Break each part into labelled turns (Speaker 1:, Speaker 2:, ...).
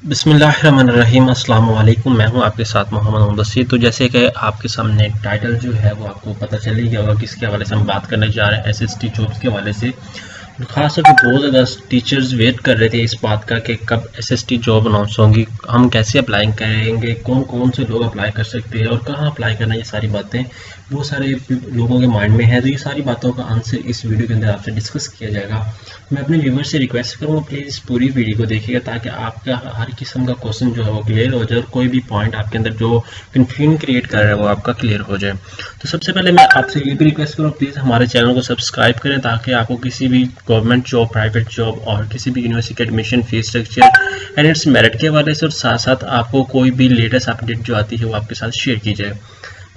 Speaker 1: बिस्मिल्लाहिर्रहमानिर्रहीम अस्सलाम वालेकुम। मैं हूं आपके साथ मोहम्मद मुदस्सिर। तो जैसे कि आपके सामने टाइटल जो है वो आपको पता चल ही गया होगा किसके हवाले से हम बात करने जा रहे हैं, एसएसटी जॉब्स के हवाले से। खास तौर पर बहुत ज़्यादा टीचर्स वेट कर रहे थे इस बात का कि कब एसएसटी जॉब अनाउंस होंगी, हम कैसे अप्लाई करेंगे, कौन कौन से लोग अप्लाई कर सकते हैं और कहाँ अप्लाई करना, ये सारी बातें बहुत सारे लोगों के माइंड में है। तो ये सारी बातों का आंसर इस वीडियो के अंदर आपसे डिस्कस किया जाएगा। मैं अपने व्यूवर से रिक्वेस्ट करूँगा प्लीज़ इस पूरी वीडियो को देखिएगा ताकि आपका हर किस्म का क्वेश्चन जो है वो क्लियर हो जाए और कोई भी पॉइंट आपके अंदर जो कन्फ्यूजन क्रिएट कर रहा है वो आपका क्लियर हो जाए। तो सबसे पहले मैं आपसे ये भी रिक्वेस्ट करूँ प्लीज़ हमारे चैनल को सब्सक्राइब करें ताकि आपको किसी भी गवर्नमेंट जॉब, प्राइवेट जॉब और किसी भी यूनिवर्सिटी के admission, fees structure and it's merit के हवाले से और साथ साथ आपको कोई भी लेटेस्ट अपडेट जो आती है वो आपके साथ शेयर की जाए।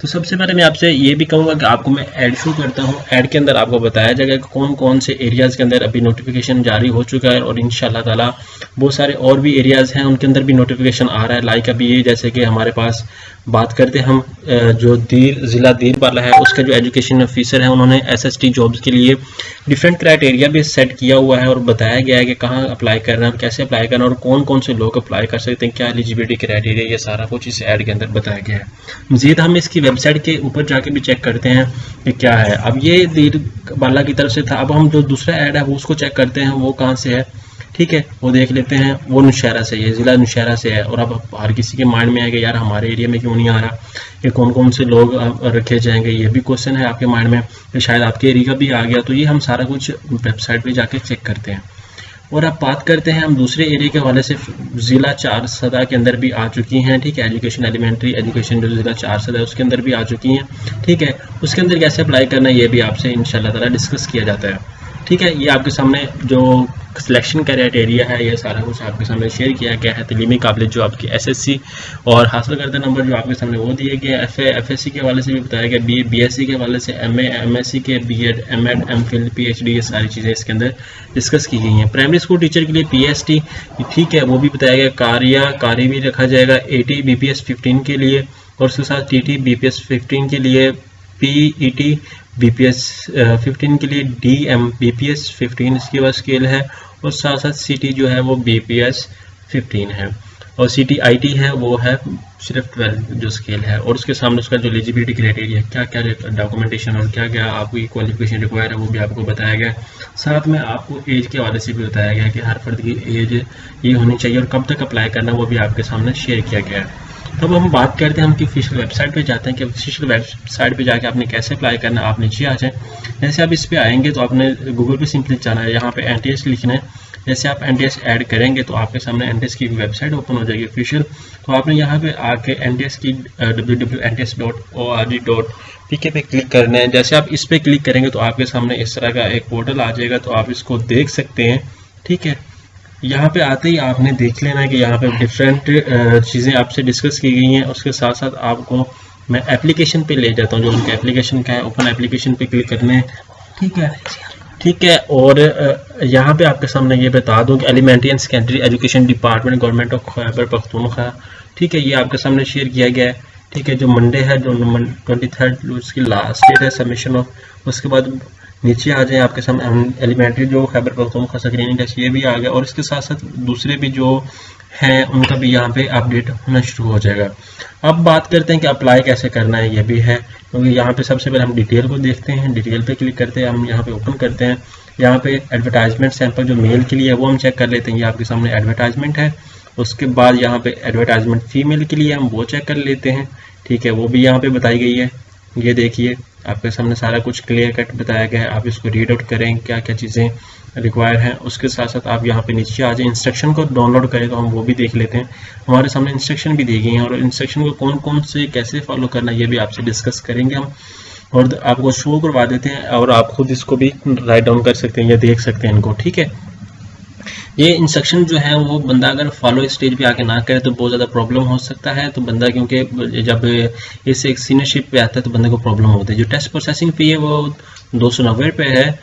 Speaker 1: तो सबसे पहले मैं आपसे ये भी कहूँगा कि आपको मैं ऐड शो करता हूँ। ऐड के अंदर आपको बताया जाएगा कि कौन कौन से एरियाज़ के अंदर अभी नोटिफिकेशन जारी हो चुका है और इंशाल्लाह ताला बहुत सारे और भी एरियाज़ हैं उनके अंदर भी नोटिफिकेशन आ रहा है। लाइक अभी ये जैसे कि हमारे पास बात करते हैं हम जो ज़िला दीर वाला है उसका जो एजुकेशन ऑफिसर है उन्होंने एसएसटी जॉब्स के लिए डिफरेंट क्राइटेरिया भी सेट किया हुआ है और बताया गया है कि कहाँ अप्लाई करना है, कैसे अप्लाई करना और कौन कौन से लोग अप्लाई कर सकते हैं, क्या एलिजिबिलिटी क्राइटेरिया, ये सारा कुछ इस ऐड के अंदर बताया गया है। मज़ीद हम इसकी वेबसाइट के ऊपर जाके भी चेक करते हैं कि क्या है। अब ये दीर वाला की तरफ से था, अब हम जो दूसरा ऐड है वो उसको चेक करते हैं वो कहाँ से है। ठीक है, वो देख लेते हैं। वो नौशहरा से है, ज़िला नौशहरा से है। और अब हर किसी के माइंड में है कि यार हमारे एरिया में क्यों नहीं आ रहा, कि कौन कौन से लोग रखे जाएंगे, ये भी क्वेश्चन है आपके माइंड में कि शायद आपके एरिया का भी आ गया। तो ये हम सारा कुछ वेबसाइट पे जाके चेक करते हैं। और अब बात करते हैं हम दूसरे एरिया के हवाले से। ज़िला चारसदा के अंदर भी आ चुकी हैं। ठीक है, एजुकेशन एलिमेंट्री एजुकेशन जो ज़िला चारसदा है उसके अंदर भी आ चुकी हैं। ठीक है, उसके अंदर कैसे अप्लाई करना है ये भी आपसे इंशाल्लाह ताला डिस्कस किया जाता है। ठीक है, ये आपके सामने जो सिलेक्शन क्राइटेरिया है ये सारा कुछ आपके सामने शेयर किया गया है। तलीमी काबिलियत जो आपकी एसएससी और हासिल करदा नंबर जो आपके सामने वो दिए गए। एफएससी के हवाले से भी बताया गया, बीए बीएससी के हवाले से, एमए एमएससी के, बीएड एमएड एमफिल पीएचडी, ये सारी चीज़ें इसके अंदर डिस्कस की गई हैं। प्राइमरी स्कूल टीचर के लिए पीएसटी, ठीक है, वो भी बताया गया। कार्य भी रखा जाएगा। एटी बीपीएस 15 के लिए और उसके साथ टीटी बीपीएस 15 के लिए, पीईटी बीपीएस 15 के लिए, डीएम बीपीएस 15 इसकी वह स्केल है और साथ साथ सीटी जो है वो बीपीएस 15 है और सीटीआईटी है वो है सिर्फ 12 जो स्केल है। और उसके सामने उसका जो एलिजिबिलिटी क्राइटेरिया, क्या क्या डॉक्यूमेंटेशन और क्या क्या आपकी क्वालिफिकेशन रिक्वायर है वो भी आपको बताया गया। साथ में आपको एज के हवाले से भी बताया गया कि हर फर्द की एज ये होनी चाहिए और कब तक अप्लाई करना वो भी आपके सामने शेयर किया गया है। तब हम बात करते हैं, हम की ऑफिशियल वेबसाइट पे जाते हैं कि ऑफिशियल वेबसाइट पे जाके आपने कैसे अप्लाई करना है। आप नीचे आ जाएं, जैसे आप इस पे आएंगे तो आपने गूगल पे सिंपली जाना है, यहाँ पे एनटीएस लिखना है। जैसे आप एनटीएस ऐड करेंगे तो आपके सामने एनटीएस की वेबसाइट ओपन हो जाएगी ऑफिशियल। तो आपने यहाँ पे आके एनटीएस की www.nts.org.pk पे क्लिक करना है। जैसे आप इस पे क्लिक करेंगे तो आपके सामने इस तरह का एक पोर्टल आ जाएगा, तो आप इसको देख सकते हैं। ठीक है, यहाँ पे आते ही आपने देख लेना है कि यहाँ पे डिफरेंट चीज़ें आपसे डिस्कस की गई हैं। उसके साथ साथ आपको मैं एप्लीकेशन पे ले जाता हूँ, जो उनका एप्लीकेशन का है, ओपन एप्लीकेशन पे क्लिक करना है। ठीक है, ठीक है। और यहाँ पे आपके सामने ये बता दूँ कि elementary and secondary education department government of Khyber Pakhtunkhwa, ठीक है, ये आपके सामने शेयर किया गया है। ठीक है, जो मंडे है, जो 23 उसकी लास्ट डेट है सबमिशन ऑफ। उसके बाद नीचे आ जाए आपके सामने एलिमेंट्री जो खैबर पख्तूनख्वा स्क्रीनिंग टेस्ट ये भी आ गया और इसके साथ साथ दूसरे भी जो हैं उनका भी यहाँ पे अपडेट होना शुरू हो जाएगा। अब बात करते हैं कि अप्लाई कैसे करना है, ये भी है, क्योंकि यहाँ पे सबसे पहले हम डिटेल को देखते हैं। डिटेल पे क्लिक करते हैं, हम यहाँ पे ओपन करते हैं। यहाँ पे एडवर्टाइजमेंट सैंपल जो मेल के लिए है वो हम चेक कर लेते हैं, ये आपके सामने एडवर्टाइजमेंट है। उसके बाद यहाँ पे एडवर्टाइजमेंट फीमेल के लिए हम वो चेक कर लेते हैं। ठीक है, वो भी यहाँ पे बताई गई है। ये देखिए आपके सामने सारा कुछ क्लियर कट बताया गया है, आप इसको रीड आउट करें क्या क्या चीज़ें रिक्वायर हैं। उसके साथ साथ आप यहाँ पे नीचे आ जाए, इंस्ट्रक्शन को डाउनलोड करें तो हम वो भी देख लेते हैं। हमारे सामने इंस्ट्रक्शन भी दी गई हैं और इंस्ट्रक्शन को कौन कौन से कैसे फॉलो करना है ये भी आपसे डिस्कस करेंगे हम, और आपको शो करवा देते हैं और आप खुद इसको भी राइट डाउन कर सकते हैं या देख सकते हैं इनको। ठीक है, ये इंस्ट्रक्शन जो है वो बंदा अगर फॉलो स्टेज पे आके ना करे तो बहुत ज़्यादा प्रॉब्लम हो सकता है। तो बंदा क्योंकि जब इस एक सीनियरशिप पे आता है तो बंदे को प्रॉब्लम होती है। जो टेस्ट प्रोसेसिंग फ़ी है वो 290 रुपये है।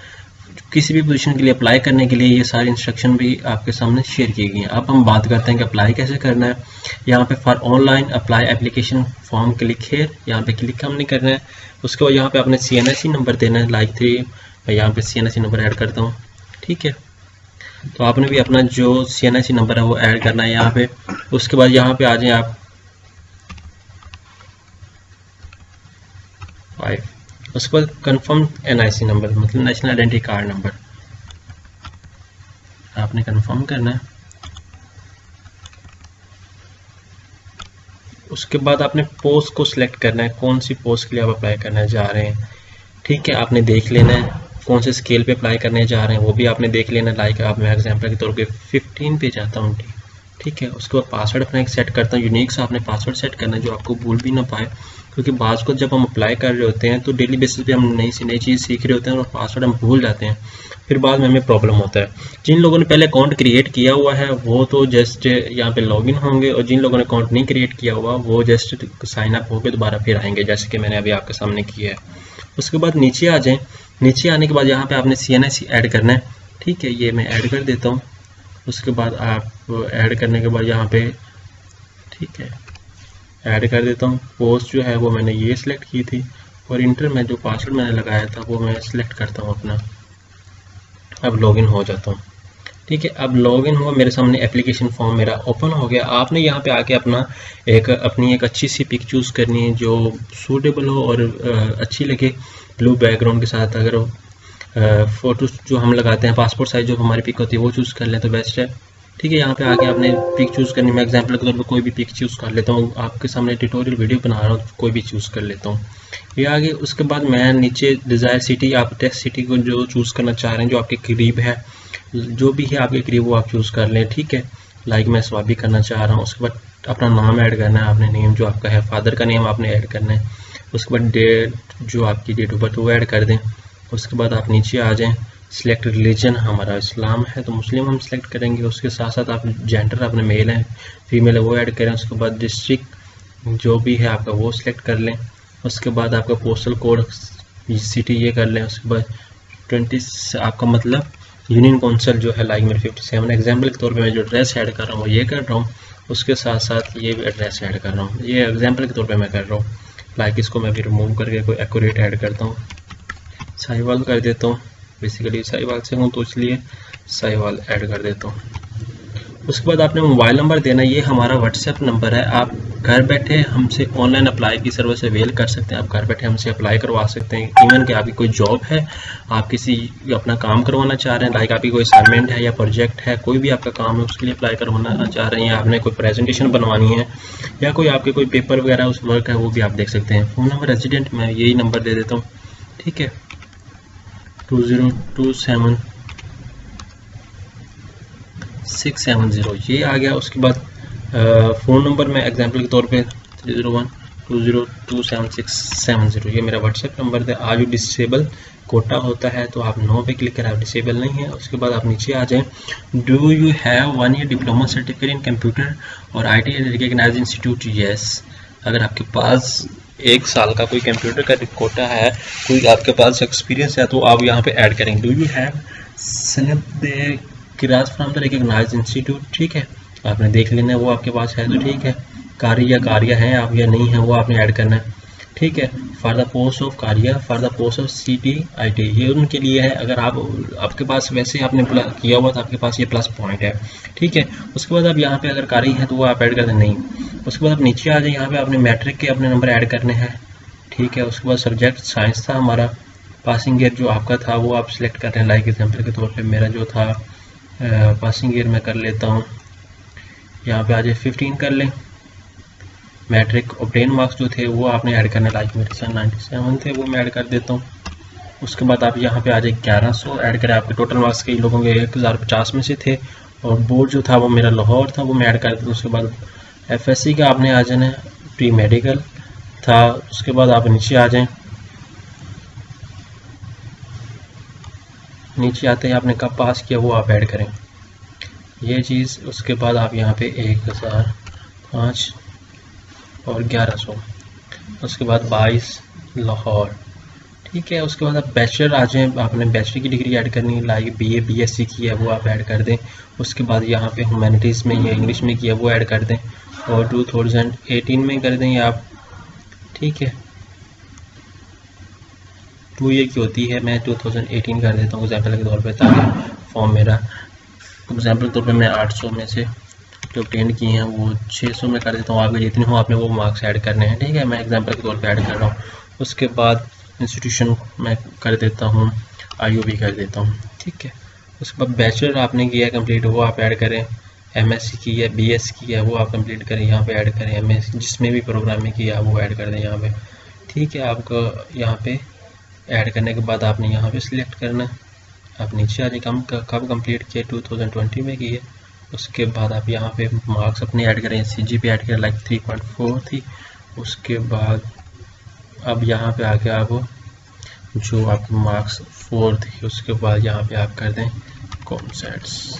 Speaker 1: किसी भी पोजीशन के लिए अप्लाई करने के लिए ये सारी इंस्ट्रक्शन भी आपके सामने शेयर की गई हैं। अब हम बात करते हैं कि अप्लाई कैसे करना है। यहाँ पे for online apply application form click है, यहाँ पे क्लिक हमने करना है। उसके बाद यहाँ पे आपने CNSE नंबर देना है, लाइक 3 मैं यहाँ पे CNSE नंबर ऐड करता हूँ। ठीक है, तो आपने भी अपना जो CNIC नंबर है वो ऐड करना है यहाँ पे। उसके बाद यहाँ पे आ जाएं आप 5। उसके बाद कंफर्म NIC नंबर, मतलब नेशनल आइडेंटिटी कार्ड नंबर आपने कंफर्म करना है। उसके बाद आपने पोस्ट को सिलेक्ट करना है, कौन सी पोस्ट के लिए आप अप्लाई करने जा रहे हैं। ठीक है, आपने देख लेना है कौन से स्केल पे अप्लाई करने जा रहे हैं, वो भी आपने देख लेना। लाइक आप, मैं एग्जांपल के तौर पे 15 पे जाता हूँ। ठीक है, उसके बाद पासवर्ड अपना एक सेट करता हूँ, यूनिक सा आपने पासवर्ड सेट करना है जो आपको भूल भी ना पाए, क्योंकि बाज़ को जब हम अप्लाई कर रहे होते हैं तो डेली बेसिस पे हम नई से नई चीज़ सीख रहे होते हैं और पासवर्ड हम भूल जाते हैं, फिर बाद में हमें प्रॉब्लम होता है। जिन लोगों ने पहले अकाउंट क्रिएट किया हुआ है वो तो जस्ट यहाँ पे लॉगिन होंगे, और जिन लोगों ने अकाउंट नहीं क्रिएट किया हुआ वो जस्ट साइन अप होकर दोबारा फिर आएंगे, जैसे कि मैंने अभी आपके सामने किया है। उसके बाद नीचे आ जाएं। नीचे आने के बाद यहाँ पे आपने CNIC ऐड करना है। ठीक है, ये मैं ऐड कर देता हूँ। उसके बाद आप ऐड करने के बाद यहाँ पे, ठीक है, ऐड कर देता हूँ। पोस्ट जो है वो मैंने ये सिलेक्ट की थी, और इंटर में जो पासवर्ड मैंने लगाया था वो मैं सिलेक्ट करता हूँ अपना। अब लॉगिन हो जाता हूँ। ठीक है, अब लॉगिन हुआ, मेरे सामने एप्लीकेशन फॉर्म मेरा ओपन हो गया। आपने यहाँ पे आके अपनी एक अच्छी सी पिक चूज़ करनी है जो सूटेबल हो और अच्छी लगे, ब्लू बैकग्राउंड के साथ। अगर फ़ोटो जो हम लगाते हैं पासपोर्ट साइज जो हमारी पिक होती है वो चूज़ कर लें तो बेस्ट है। ठीक है, यहाँ पे आके आपने पिक चूज़ करनी, मैं एग्जांपल के तौर पर कोई भी पिक चूज़ कर लेता हूँ, आपके सामने ट्यूटोरियल वीडियो बना रहा हूँ, कोई भी चूज़ कर लेता हूँ। ये आगे उसके बाद मैं नीचे डिज़ायर सिटी, आप टेस्ट सिटी को जो चूज़ करना चाह रहे हैं जो आपके करीब है, जो भी है आपके करीब वो आप चूज़ कर लें। ठीक है, लाइक मैं स्वाबी करना चाह रहा हूँ। उसके बाद अपना नाम ऐड करना है, आपने नेम जो आपका है, फादर का नेम आपने ऐड करना है। उसके बाद डेट, जो आपकी डेट ऑफ बर्थ वो ऐड कर दें। उसके बाद आप नीचे आ जाएं, सिलेक्ट रिलीजन, हमारा इस्लाम है तो मुस्लिम हम सिलेक्ट करेंगे। उसके साथ साथ आप जेंडर अपने मेल है फीमेल है वो ऐड करें। उसके बाद डिस्ट्रिक्ट जो भी है आपका वो सिलेक्ट कर लें। उसके बाद आपका पोस्टल कोड सिटी ये कर लें। उसके बाद 20 आपका मतलब यूनियन काउंसिल जो है, लाइक मेरे 57 एग्जाम्पल के तौर पे मैं जो एड्रेस ऐड कर रहा हूँ वो ये कर रहा हूँ। उसके साथ साथ ये भी एड्रेस ऐड कर रहा हूँ, ये एग्जाम्पल के तौर पे मैं कर रहा हूँ। लाइक इसको मैं भी रिमूव करके कोई एक्यूरेट ऐड करता हूँ, साहिवाल कर देता हूँ। बेसिकली साहिवाल से हूँ तो इसलिए साहिवाल ऐड कर देता हूँ। उसके बाद आपने मोबाइल नंबर देना, ये हमारा व्हाट्सएप नंबर है। आप घर बैठे हमसे ऑनलाइन अप्लाई की सर्विस अवेल कर सकते हैं, आप घर बैठे हमसे अप्लाई करवा सकते हैं। इवन कि आपकी कोई जॉब है, आप किसी अपना काम करवाना चाह रहे हैं, लाइक आपकी कोई असाइनमेंट है या प्रोजेक्ट है, कोई भी आपका काम है उसके लिए अप्लाई करवाना चाह रहे हैं, या आपने कोई प्रेजेंटेशन बनवानी है, या कोई आपके कोई पेपर वगैरह उस वर्क है वो भी आप देख सकते हैं। फ़ोन नंबर रेजिडेंट मैं यही नंबर दे देता हूँ। ठीक है, 2027-670 ये आ गया। उसके बाद फ़ोन नंबर में एग्जांपल के तौर पे 301-202-7670 ये मेरा व्हाट्सएप नंबर है। आज डिसेबल कोटा होता है तो आप नो पे क्लिक करें, आप डिसेबल नहीं है। उसके बाद आप नीचे आ जाएं, do you have 1 year diploma certificate in computer और IT रिकग्नाइज्ड इंस्टीट्यूट? यस, अगर आपके पास 1 साल का कोई कंप्यूटर का कोटा है, कोई आपके पास एक्सपीरियंस है तो आप यहाँ पे ऐड करेंगे डू यू हैव सनद किराज फ्रॉम द रिकग्नाइज्ड इंस्टीट्यूट। ठीक है, आपने देख लेना है वो आपके पास है तो ठीक है। कार्य हैं आप या नहीं है वो आपने ऐड करना है। ठीक है, फॉर द पोस्ट ऑफ कार्य, for the post of CTIT ये उनके लिए है। अगर आप आपके पास वैसे आपने किया हुआ तो आपके पास ये प्लस पॉइंट है। ठीक है, उसके बाद आप यहाँ पे अगर कार्य है तो वो आप ऐड कर दें नहीं। उसके बाद आप नीचे आ जाए, यहाँ पे आपने मैट्रिक के अपने नंबर ऐड करने हैं। ठीक है, उसके बाद सब्जेक्ट साइंस था हमारा, पासिंग ईयर जो आपका था वो आप सिलेक्ट कर रहे हैं। लाइक एग्जाम्पल के तौर पे मेरा जो था पासिंग ईयर मैं कर लेता हूँ, यहाँ पे आ जाए 15 कर लें। मैट्रिक ऑब्टेन मार्क्स जो थे वो आपने ऐड करना, लाइक मेरे साथ 97 थे वो मैं ऐड कर देता हूँ। उसके बाद आप यहाँ पे आ जाए 1100 ऐड करें, आपके टोटल मार्क्स कई लोगों के 1050 में से थे, और बोर्ड जो था वो मेरा लाहौर था वो मैं ऐड कर देता हूँ। उसके बाद FSC का आपने आ जाना, प्री मेडिकल था। उसके बाद आप नीचे आ जाएं, नीचे आते ही आपने कब पास किया वो आप ऐड करें ये चीज़। उसके बाद आप यहाँ पे 1005 और 1100, उसके बाद 22 लाहौर। ठीक है, उसके बाद आप बैचलर आ जाएँ, आपने बैचलर की डिग्री ऐड करनी है, लाइक BA BSc की है वो आप ऐड कर दें। उसके बाद यहाँ पे ह्यूमैनिटीज़ में या इंग्लिश में किया वो ऐड कर दें, और 2018 में कर दें आप। ठीक है, 2 ईयर की होती है, मैं 2018 कर देता हूँ एग्जाम्पल के तौर पे, ताकि फॉर्म मेरा एग्जाम्पल तौर पर मैं 800 में से जो ऑब्टेन किए हैं वो 600 में कर देता हूँ। आपके जितने हो आपने वो मार्क्स ऐड करने हैं, ठीक है। मैं एग्जाम्पल के तौर पे ऐड कर रहा हूँ। उसके बाद इंस्टीट्यूशन मैं कर देता हूँ, IUB कर देता हूँ, ठीक है। उसके बाद बैचलर आपने किया है कंप्लीट, वो आप ऐड करें। MSc की है, BS की है, वो आप कंप्लीट करें, यहाँ पे ऐड करें। MS जिसमें भी प्रोग्रामिंग किया वो ऐड कर दें यहाँ पे, ठीक है। आपको यहाँ पे ऐड करने के बाद आपने यहाँ पे सिलेक्ट करना है। आप नीचे आ जाए, कब कंप्लीट किए, 2020 में किए। उसके बाद आप यहाँ पे मार्क्स अपने ऐड करें। CGPA ऐड करें, लाइक 3.4 थी। उसके बाद अब यहाँ पे आके आप जो आपके मार्क्स 4 थे, उसके बाद यहाँ पे आप कर दें कॉमसेट्स,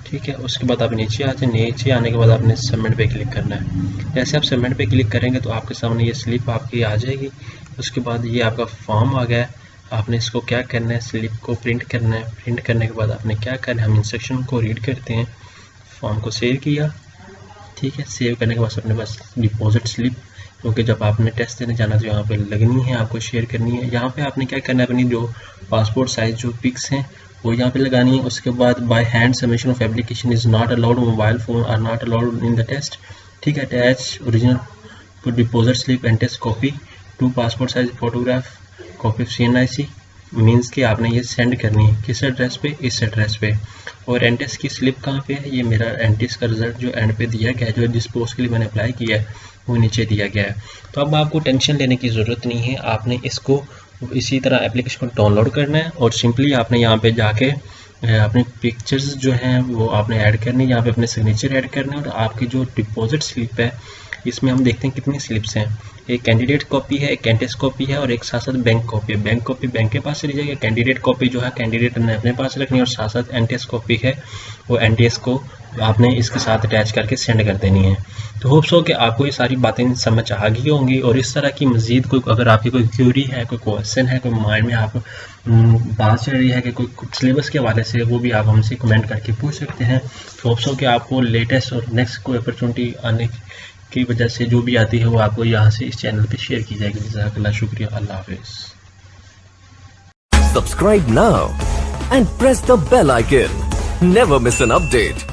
Speaker 1: ठीक है। उसके बाद आप नीचे आते हैं। नीचे आने के बाद आपने सबमिट पे क्लिक करना है। जैसे आप सबमिट पे क्लिक करेंगे तो आपके सामने ये स्लिप आपकी आ जाएगी। उसके बाद ये आपका फॉर्म आ गया है। आपने इसको क्या करना है, स्लिप को प्रिंट करना है। प्रिंट करने के बाद आपने क्या करना है, हम इंस्ट्रक्शन को रीड करते हैं। फॉर्म को सेव किया, ठीक है। सेव करने के बाद अपने पास डिपॉजिट स्लिप, क्योंकि जब आपने टेस्ट देने जाना तो यहाँ पे लगनी है, आपको शेयर करनी है। यहाँ पे आपने क्या करना है, अपनी जो पासपोर्ट साइज जो पिक्स हैं वो यहाँ पे लगानी है। उसके बाद by hand submission of application is not allowed, mobile phone are not allowed in the test, ठीक है। Attach original deposit slip and test copy, 2 passport size photograph, copy of CNIC, means कि आपने ये सेंड करनी है किस address पे, इस एड्रेस पे। और एनटेस की स्लिप कहाँ पे है, ये मेरा एनटेस का रिजल्ट जो एंड पे दिया गया है, जो जिस पोस्ट के लिए मैंने अप्लाई किया है वो नीचे दिया गया है। तो अब आपको टेंशन लेने की ज़रूरत नहीं है। आपने इसको इसी तरह एप्लीकेशन को डाउनलोड करना है और सिंपली आपने यहाँ पे जाके अपने पिक्चर्स जो हैं वो आपने ऐड करनी है। यहाँ पे अपने सिग्नेचर ऐड करने हैं। और आपकी जो डिपॉजिट स्लिप है इसमें हम देखते हैं कितनी स्लिप्स हैं। एक कैंडिडेट कॉपी है, एक एनटेस कॉपी है और एक साथ साथ बैंक कॉपी है। बैंक कॉपी बैंक के पास चली जाएगी। कैंडिडेट कॉपी जो है कैंडिडेट ने अपने पास रखनी है और साथ साथ एनटेस कॉपी है वो एनटेस को आपने इसके साथ अटैच करके सेंड कर देनी है। तो होप्स हो कि आपको ये सारी बातें समझ आ गई होंगी। और इस तरह की मज़ीद कोई अगर आपकी कोई क्यूरी है, कोई क्वेश्चन है, कोई माइंड में आप बात चल रही है कि कोई सिलेबस के हवाले से, वो भी आप हमसे कमेंट करके पूछ सकते हैं। तो होप्स हो कि आपको लेटेस्ट और नेक्स्ट कोई अपॉर्चुनिटी आने की वजह से जो भी आती है वो आपको यहाँ से इस चैनल पे शेयर की जाएगी। जज़ाकल्लाह, शुक्रिया, अल्लाह हाफिज़।
Speaker 2: Subscribe now and press the bell icon. Never miss an update.